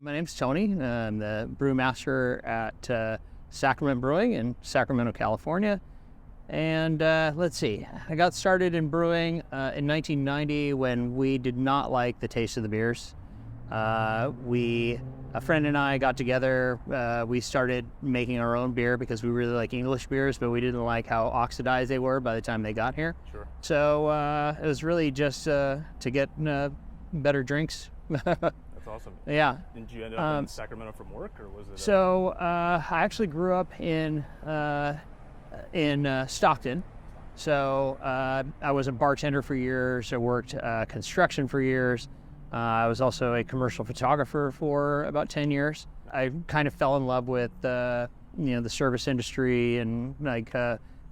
My name's Tony. I'm the brewmaster at Sacramento Brewing in Sacramento, California. And let's see, I got started in brewing in 1990 when we did not like the taste of the beers. A friend and I got together, we started making our own beer because we really like English beers, but we didn't like how oxidized they were by the time they got here. Sure. So it was really just to get better drinks. That's awesome. Yeah. Did you end up in Sacramento from work, or was it? So I actually grew up in Stockton. So I was a bartender for years. I worked construction for years. I was also a commercial photographer for about 10 years. I kind of fell in love with the service industry and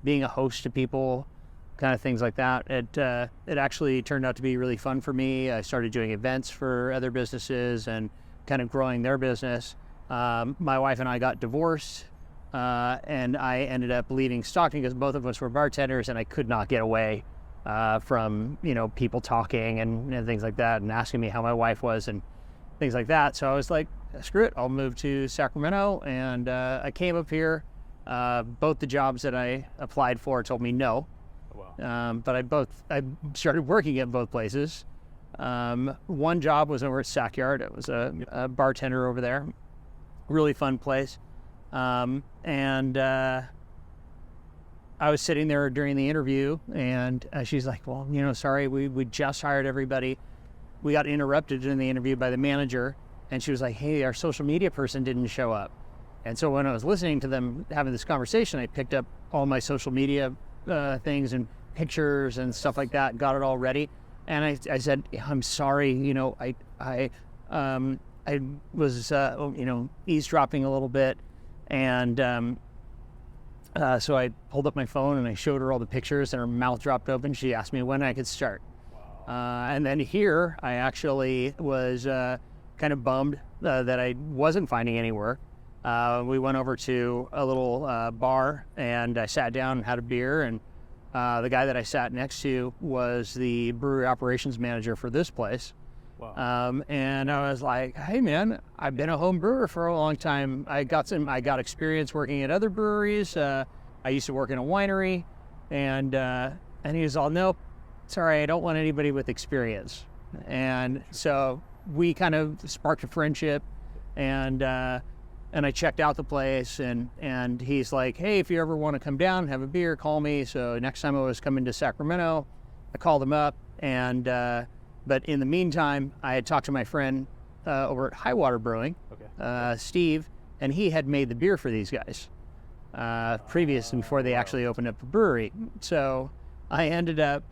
being a host to people, kind of things like that. It actually turned out to be really fun for me. I started doing events for other businesses and kind of growing their business. My wife and I got divorced, and I ended up leaving Stockton because both of us were bartenders, and I could not get away from people talking and things like that, and asking me how my wife was and things like that. So I was like, screw it, I'll move to Sacramento, and I came up here. Both the jobs that I applied for told me no. Wow. But I started working at both places. One job was over at Sackyard. It was a bartender over there. Really fun place. And I was sitting there during the interview, and she's like, well, sorry, we just hired everybody. We got interrupted in the interview by the manager, and she was like, hey, our social media person didn't show up. And so when I was listening to them having this conversation, I picked up all my social media things and pictures and stuff like that, got it all ready. And I said, I'm sorry, I was, eavesdropping a little bit. And so I pulled up my phone and I showed her all the pictures, and her mouth dropped open. She asked me when I could start. Wow. And then here, I actually was kind of bummed that I wasn't finding any work. We went over to a little bar, and I sat down and had a beer, and the guy that I sat next to was the brewery operations manager for this place. Wow. And I was like, hey man, I've been a home brewer for a long time. I got experience working at other breweries. I used to work in a winery, and he was all, nope, sorry, I don't want anybody with experience. And so we kind of sparked a friendship, and I checked out the place, and he's like, hey, if you ever want to come down and have a beer, call me. So next time I was coming to Sacramento, I called him up, and but in the meantime, I had talked to my friend over at Highwater Brewing, Steve, and he had made the beer for these guys previously, before they actually opened up a brewery. So I ended up,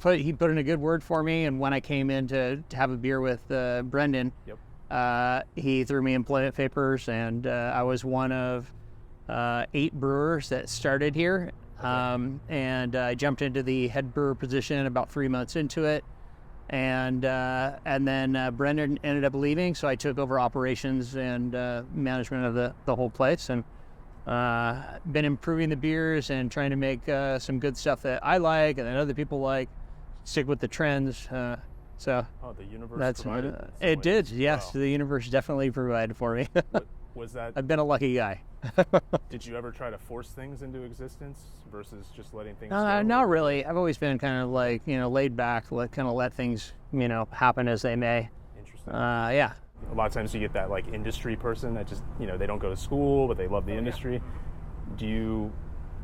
he put in a good word for me, and when I came in to have a beer with Brendan, he threw me employment papers, and I was one of 8 brewers that started here. And I jumped into the head brewer position about 3 months into it. And then Brendan ended up leaving, so I took over operations and management of the whole place, and been improving the beers and trying to make some good stuff that I like and that other people like, stick with the trends. So the universe provided? It did, yes. Wow. The universe definitely provided for me. Was that? I've been a lucky guy. Did you ever try to force things into existence versus just letting things go? Not really. I've always been kind of like, laid back, let things, happen as they may. Interesting. Yeah. A lot of times you get that like industry person that just, they don't go to school, but they love the industry. Yeah.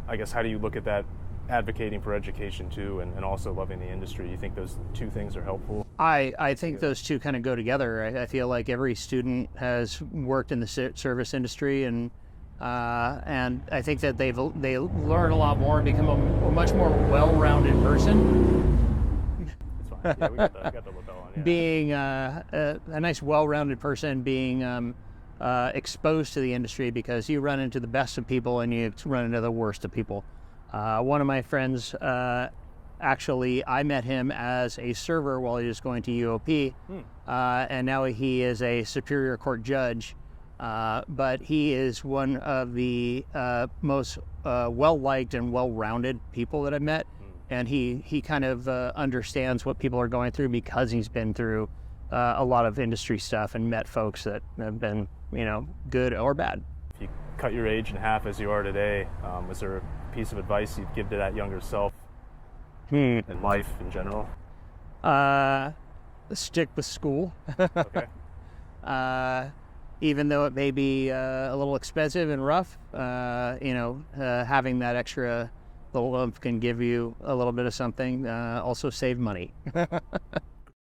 How do you look at that, advocating for education too, and also loving the industry? You think those two things are helpful? I think those two kind of go together. I feel like every student has worked in the service industry, and I think that they learn a lot more and become a much more well-rounded person. It's fine. Yeah, we got the lapel on. Yeah. Being a nice, well-rounded person, being exposed to the industry, because you run into the best of people and you run into the worst of people. One of my friends, actually, I met him as a server while he was going to UOP, and now he is a Superior Court judge. But he is one of the most well-liked and well-rounded people that I've met. And he kind of understands what people are going through because he's been through a lot of industry stuff and met folks that have been, good or bad. If you cut your age in half as you are today, was there a piece of advice you'd give to that younger self in life in general? Stick with school. Okay. Even though it may be a little expensive and rough, having that extra little oomph can give you a little bit of something. Also save money.